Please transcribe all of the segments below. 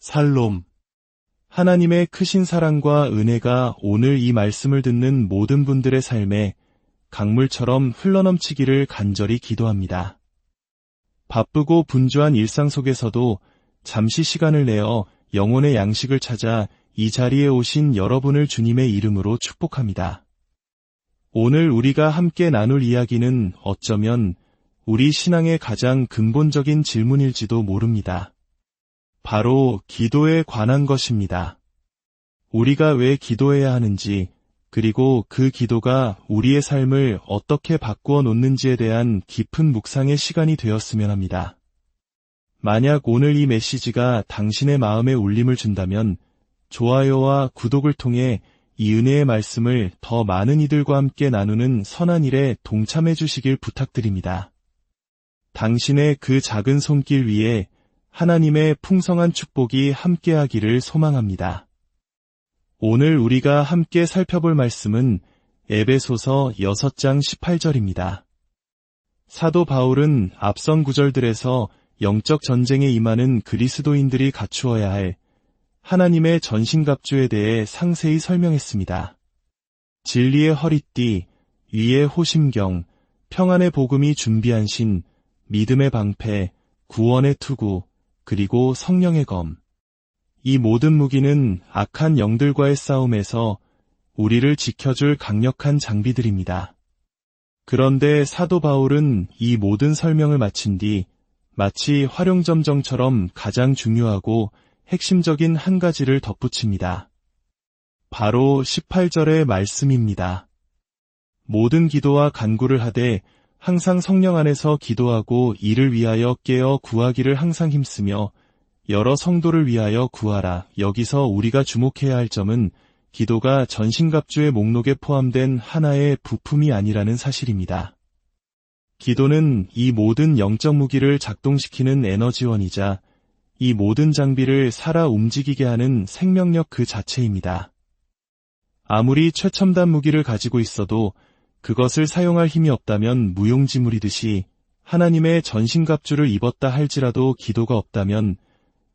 살롬. 하나님의 크신 사랑과 은혜가 오늘 이 말씀을 듣는 모든 분들의 삶에 강물처럼 흘러넘치기를 간절히 기도합니다. 바쁘고 분주한 일상 속에서도 잠시 시간을 내어 영혼의 양식을 찾아 이 자리에 오신 여러분을 주님의 이름으로 축복합니다. 오늘 우리가 함께 나눌 이야기는 어쩌면 우리 신앙의 가장 근본적인 질문일지도 모릅니다. 바로 기도에 관한 것입니다. 우리가 왜 기도해야 하는지, 그리고 그 기도가 우리의 삶을 어떻게 바꾸어 놓는지에 대한 깊은 묵상의 시간이 되었으면 합니다. 만약 오늘 이 메시지가 당신의 마음에 울림을 준다면 좋아요와 구독을 통해 이 은혜의 말씀을 더 많은 이들과 함께 나누는 선한 일에 동참해 주시길 부탁드립니다. 당신의 그 작은 손길 위에 하나님의 풍성한 축복이 함께하기를 소망합니다. 오늘 우리가 함께 살펴볼 말씀은 에베소서 6장 18절입니다. 사도 바울은 앞선 구절들에서 영적 전쟁에 임하는 그리스도인들이 갖추어야 할 하나님의 전신갑주에 대해 상세히 설명했습니다. 진리의 허리띠, 위의 호심경, 평안의 복음이 준비한 신, 믿음의 방패, 구원의 투구, 그리고 성령의 검. 이 모든 무기는 악한 영들과의 싸움에서 우리를 지켜줄 강력한 장비들입니다. 그런데 사도 바울은 이 모든 설명을 마친 뒤 마치 활용점정처럼 가장 중요하고 핵심적인 한 가지를 덧붙입니다. 바로 18절의 말씀입니다. 모든 기도와 간구를 하되 항상 성령 안에서 기도하고 이를 위하여 깨어 구하기를 항상 힘쓰며 여러 성도를 위하여 구하라. 여기서 우리가 주목해야 할 점은 기도가 전신갑주의 목록에 포함된 하나의 부품이 아니라는 사실입니다. 기도는 이 모든 영적 무기를 작동시키는 에너지원이자 이 모든 장비를 살아 움직이게 하는 생명력 그 자체입니다. 아무리 최첨단 무기를 가지고 있어도 그것을 사용할 힘이 없다면 무용지물이듯이 하나님의 전신갑주를 입었다 할지라도 기도가 없다면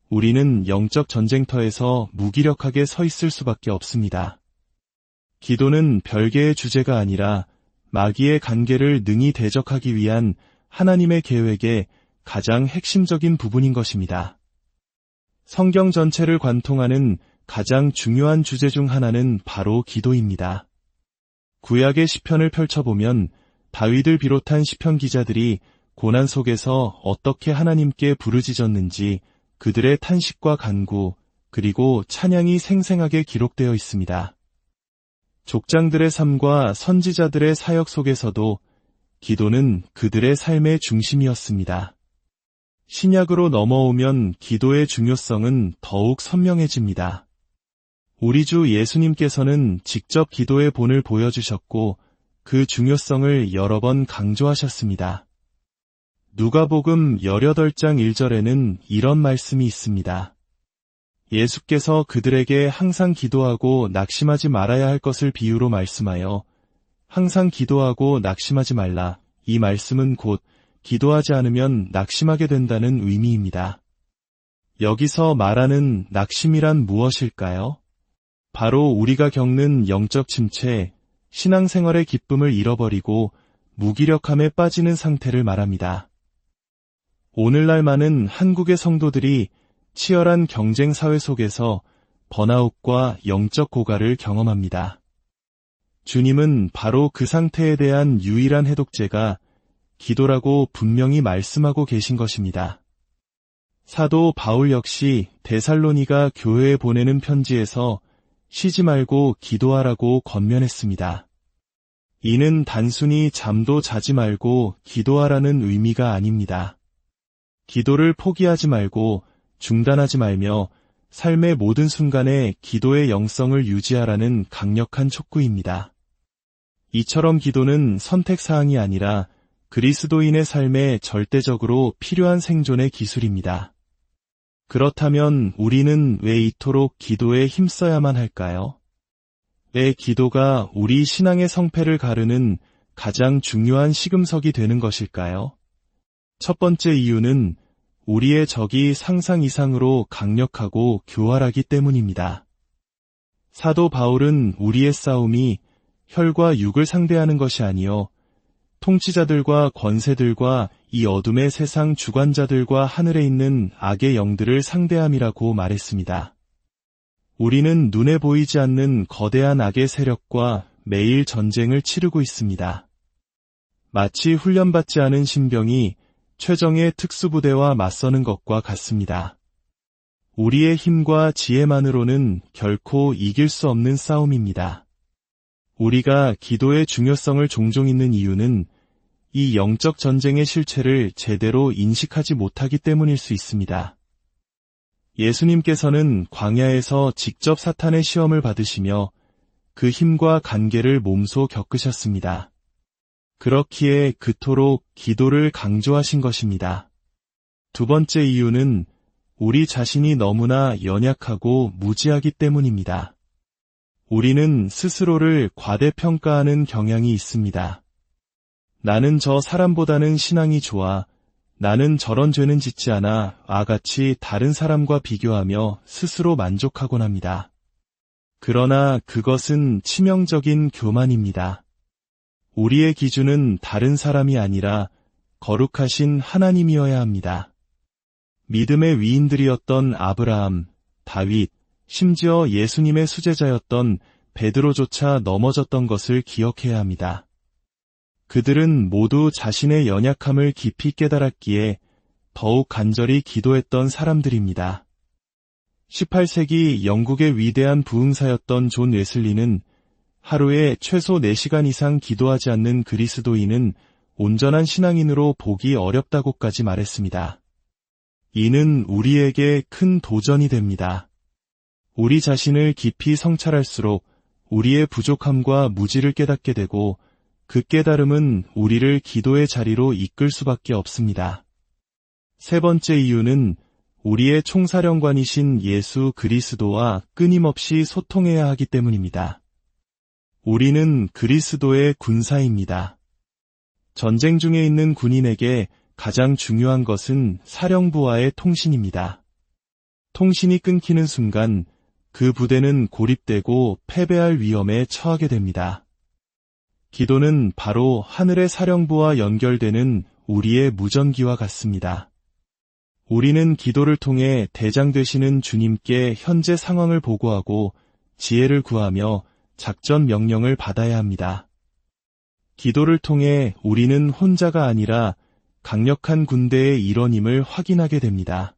우리는 영적 전쟁터에서 무기력하게 서 있을 수밖에 없습니다. 기도는 별개의 주제가 아니라 마귀의 간계를 능히 대적하기 위한 하나님의 계획의 가장 핵심적인 부분인 것입니다. 성경 전체를 관통하는 가장 중요한 주제 중 하나는 바로 기도입니다. 구약의 시편을 펼쳐보면 다윗을 비롯한 시편 기자들이 고난 속에서 어떻게 하나님께 부르짖었는지 그들의 탄식과 간구, 그리고 찬양이 생생하게 기록되어 있습니다. 족장들의 삶과 선지자들의 사역 속에서도 기도는 그들의 삶의 중심이었습니다. 신약으로 넘어오면 기도의 중요성은 더욱 선명해집니다. 우리 주 예수님께서는 직접 기도의 본을 보여주셨고 그 중요성을 여러 번 강조하셨습니다. 누가복음 18장 1절에는 이런 말씀이 있습니다. 예수께서 그들에게 항상 기도하고 낙심하지 말아야 할 것을 비유로 말씀하여 항상 기도하고 낙심하지 말라. 이 말씀은 곧 기도하지 않으면 낙심하게 된다는 의미입니다. 여기서 말하는 낙심이란 무엇일까요? 바로 우리가 겪는 영적 침체, 신앙생활의 기쁨을 잃어버리고 무기력함에 빠지는 상태를 말합니다. 오늘날 많은 한국의 성도들이 치열한 경쟁 사회 속에서 번아웃과 영적 고갈을 경험합니다. 주님은 바로 그 상태에 대한 유일한 해독제가 기도라고 분명히 말씀하고 계신 것입니다. 사도 바울 역시 데살로니가 교회에 보내는 편지에서 쉬지 말고 기도하라고 권면했습니다. 이는 단순히 잠도 자지 말고 기도하라는 의미가 아닙니다. 기도를 포기하지 말고 중단하지 말며 삶의 모든 순간에 기도의 영성을 유지하라는 강력한 촉구입니다. 이처럼 기도는 선택사항이 아니라 그리스도인의 삶에 절대적으로 필요한 생존의 기술입니다. 그렇다면 우리는 왜 이토록 기도에 힘써야만 할까요? 왜 기도가 우리 신앙의 성패를 가르는 가장 중요한 시금석이 되는 것일까요? 첫 번째 이유는 우리의 적이 상상 이상으로 강력하고 교활하기 때문입니다. 사도 바울은 우리의 싸움이 혈과 육을 상대하는 것이 아니요 통치자들과 권세들과 이 어둠의 세상 주관자들과 하늘에 있는 악의 영들을 상대함이라고 말했습니다. 우리는 눈에 보이지 않는 거대한 악의 세력과 매일 전쟁을 치르고 있습니다. 마치 훈련받지 않은 신병이 최정예 특수부대와 맞서는 것과 같습니다. 우리의 힘과 지혜만으로는 결코 이길 수 없는 싸움입니다. 우리가 기도의 중요성을 종종 잊는 이유는 이 영적 전쟁의 실체를 제대로 인식하지 못하기 때문일 수 있습니다. 예수님께서는 광야에서 직접 사탄의 시험을 받으시며 그 힘과 관계를 몸소 겪으셨습니다. 그렇기에 그토록 기도를 강조하신 것입니다. 두 번째 이유는 우리 자신이 너무나 연약하고 무지하기 때문입니다. 우리는 스스로를 과대평가하는 경향이 있습니다. 나는 저 사람보다는 신앙이 좋아, 나는 저런 죄는 짓지 않아, 같이 다른 사람과 비교하며 스스로 만족하곤 합니다. 그러나 그것은 치명적인 교만입니다. 우리의 기준은 다른 사람이 아니라 거룩하신 하나님이어야 합니다. 믿음의 위인들이었던 아브라함, 다윗, 심지어 예수님의 수제자였던 베드로조차 넘어졌던 것을 기억해야 합니다. 그들은 모두 자신의 연약함을 깊이 깨달았기에 더욱 간절히 기도했던 사람들입니다. 18세기 영국의 위대한 부흥사였던 존 웨슬리는 하루에 최소 4시간 이상 기도하지 않는 그리스도인은 온전한 신앙인으로 보기 어렵다고까지 말했습니다. 이는 우리에게 큰 도전이 됩니다. 우리 자신을 깊이 성찰할수록 우리의 부족함과 무지를 깨닫게 되고 그 깨달음은 우리를 기도의 자리로 이끌 수밖에 없습니다. 세 번째 이유는 우리의 총사령관이신 예수 그리스도와 끊임없이 소통해야 하기 때문입니다. 우리는 그리스도의 군사입니다. 전쟁 중에 있는 군인에게 가장 중요한 것은 사령부와의 통신입니다. 통신이 끊기는 순간 그 부대는 고립되고 패배할 위험에 처하게 됩니다. 기도는 바로 하늘의 사령부와 연결되는 우리의 무전기와 같습니다. 우리는 기도를 통해 대장 되시는 주님께 현재 상황을 보고하고 지혜를 구하며 작전 명령을 받아야 합니다. 기도를 통해 우리는 혼자가 아니라 강력한 군대의 일원임을 확인하게 됩니다.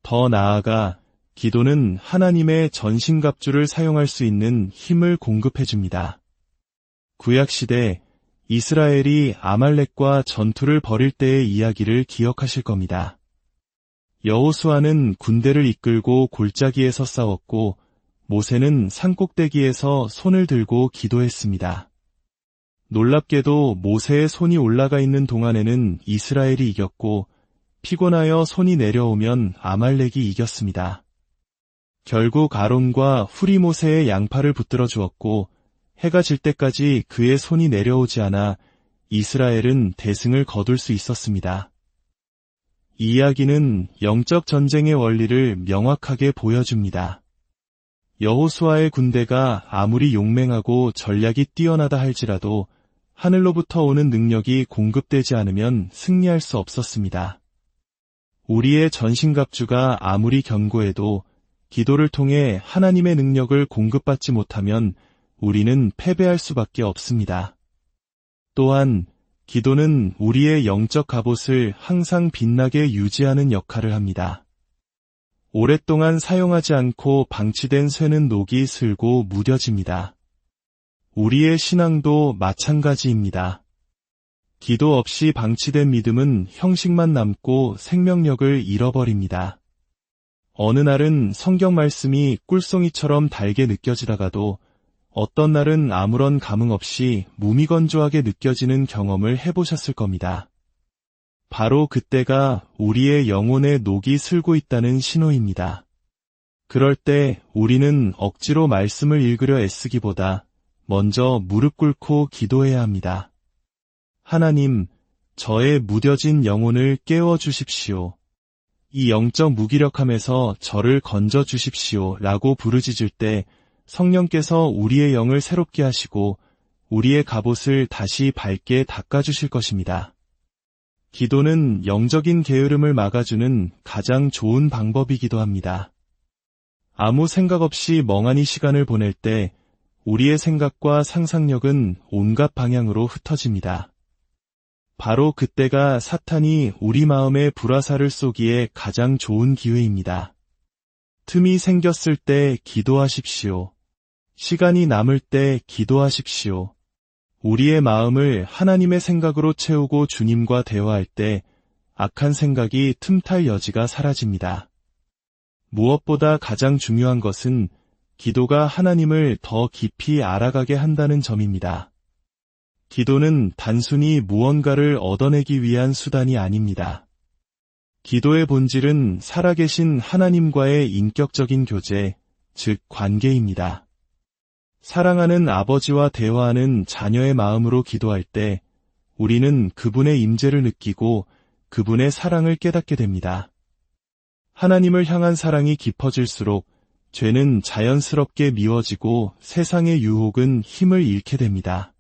더 나아가 기도는 하나님의 전신갑주를 사용할 수 있는 힘을 공급해줍니다. 구약시대 이스라엘이 아말렉과 전투를 벌일 때의 이야기를 기억하실 겁니다. 여호수아는 군대를 이끌고 골짜기에서 싸웠고 모세는 산꼭대기에서 손을 들고 기도했습니다. 놀랍게도 모세의 손이 올라가 있는 동안에는 이스라엘이 이겼고 피곤하여 손이 내려오면 아말렉이 이겼습니다. 결국 아론과 훌이 모세의 양팔을 붙들어 주었고 해가 질 때까지 그의 손이 내려오지 않아 이스라엘은 대승을 거둘 수 있었습니다. 이 이야기는 영적 전쟁의 원리를 명확하게 보여줍니다. 여호수아의 군대가 아무리 용맹하고 전략이 뛰어나다 할지라도 하늘로부터 오는 능력이 공급되지 않으면 승리할 수 없었습니다. 우리의 전신갑주가 아무리 견고해도 기도를 통해 하나님의 능력을 공급받지 못하면 우리는 패배할 수밖에 없습니다. 또한 기도는 우리의 영적 갑옷을 항상 빛나게 유지하는 역할을 합니다. 오랫동안 사용하지 않고 방치된 쇠는 녹이 슬고 무뎌집니다. 우리의 신앙도 마찬가지입니다. 기도 없이 방치된 믿음은 형식만 남고 생명력을 잃어버립니다. 어느 날은 성경 말씀이 꿀송이처럼 달게 느껴지다가도 어떤 날은 아무런 감흥 없이 무미건조하게 느껴지는 경험을 해보셨을 겁니다. 바로 그때가 우리의 영혼의 녹이 슬고 있다는 신호입니다. 그럴 때 우리는 억지로 말씀을 읽으려 애쓰기보다 먼저 무릎 꿇고 기도해야 합니다. 하나님, 저의 무뎌진 영혼을 깨워주십시오. 이 영적 무기력함에서 저를 건져 주십시오 라고 부르짖을 때 성령께서 우리의 영을 새롭게 하시고 우리의 갑옷을 다시 밝게 닦아주실 것입니다. 기도는 영적인 게으름을 막아주는 가장 좋은 방법이기도 합니다. 아무 생각 없이 멍하니 시간을 보낼 때 우리의 생각과 상상력은 온갖 방향으로 흩어집니다. 바로 그때가 사탄이 우리 마음에 불화살을 쏘기에 가장 좋은 기회입니다. 틈이 생겼을 때 기도하십시오. 시간이 남을 때 기도하십시오. 우리의 마음을 하나님의 생각으로 채우고 주님과 대화할 때 악한 생각이 틈탈 여지가 사라집니다. 무엇보다 가장 중요한 것은 기도가 하나님을 더 깊이 알아가게 한다는 점입니다. 기도는 단순히 무언가를 얻어내기 위한 수단이 아닙니다. 기도의 본질은 살아계신 하나님과의 인격적인 교제, 즉 관계입니다. 사랑하는 아버지와 대화하는 자녀의 마음으로 기도할 때 우리는 그분의 임재를 느끼고 그분의 사랑을 깨닫게 됩니다. 하나님을 향한 사랑이 깊어질수록 죄는 자연스럽게 미워지고 세상의 유혹은 힘을 잃게 됩니다.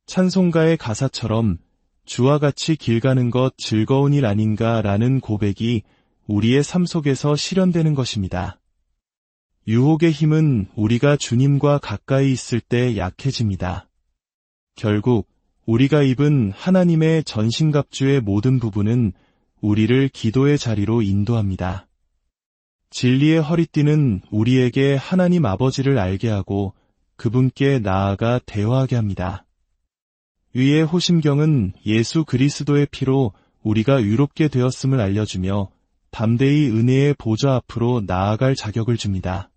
찬송가의 가사처럼 주와 같이 길 가는 것 즐거운 일 아닌가라는 고백이 우리의 삶 속에서 실현되는 것입니다. 유혹의 힘은 우리가 주님과 가까이 있을 때 약해집니다. 결국 우리가 입은 하나님의 전신갑주의 모든 부분은 우리를 기도의 자리로 인도합니다. 진리의 허리띠는 우리에게 하나님 아버지를 알게 하고 그분께 나아가 대화하게 합니다. 위의 호심경은 예수 그리스도의 피로 우리가 의롭게 되었음을 알려주며 담대히 은혜의 보좌 앞으로 나아갈 자격을 줍니다.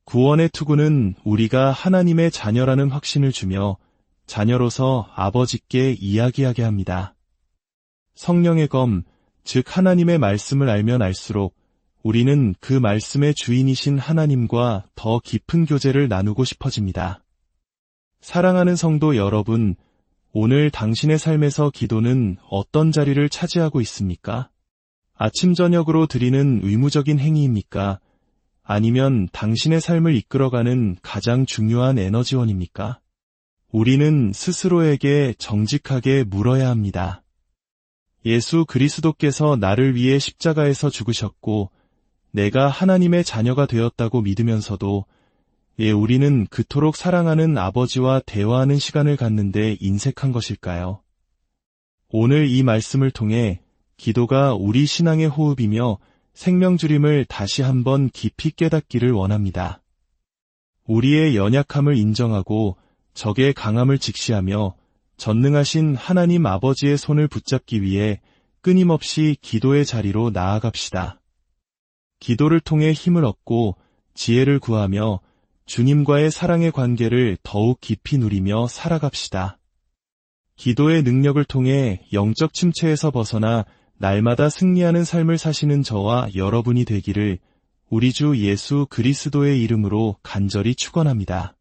구원의 투구는 우리가 하나님의 자녀라는 확신을 주며 자녀로서 아버지께 이야기하게 합니다. 성령의 검, 즉 하나님의 말씀을 알면 알수록 우리는 그 말씀의 주인이신 하나님과 더 깊은 교제를 나누고 싶어집니다. 사랑하는 성도 여러분, 오늘 당신의 삶에서 기도는 어떤 자리를 차지하고 있습니까? 아침 저녁으로 드리는 의무적인 행위입니까? 아니면 당신의 삶을 이끌어가는 가장 중요한 에너지원입니까? 우리는 스스로에게 정직하게 물어야 합니다. 예수 그리스도께서 나를 위해 십자가에서 죽으셨고 내가 하나님의 자녀가 되었다고 믿으면서도 우리는 그토록 사랑하는 아버지와 대화하는 시간을 갖는데 인색한 것일까요? 오늘 이 말씀을 통해 기도가 우리 신앙의 호흡이며 생명줄임을 다시 한번 깊이 깨닫기를 원합니다. 우리의 연약함을 인정하고 적의 강함을 직시하며 전능하신 하나님 아버지의 손을 붙잡기 위해 끊임없이 기도의 자리로 나아갑시다. 기도를 통해 힘을 얻고 지혜를 구하며 주님과의 사랑의 관계를 더욱 깊이 누리며 살아갑시다. 기도의 능력을 통해 영적 침체에서 벗어나 날마다 승리하는 삶을 사시는 저와 여러분이 되기를 우리 주 예수 그리스도의 이름으로 간절히 축원합니다.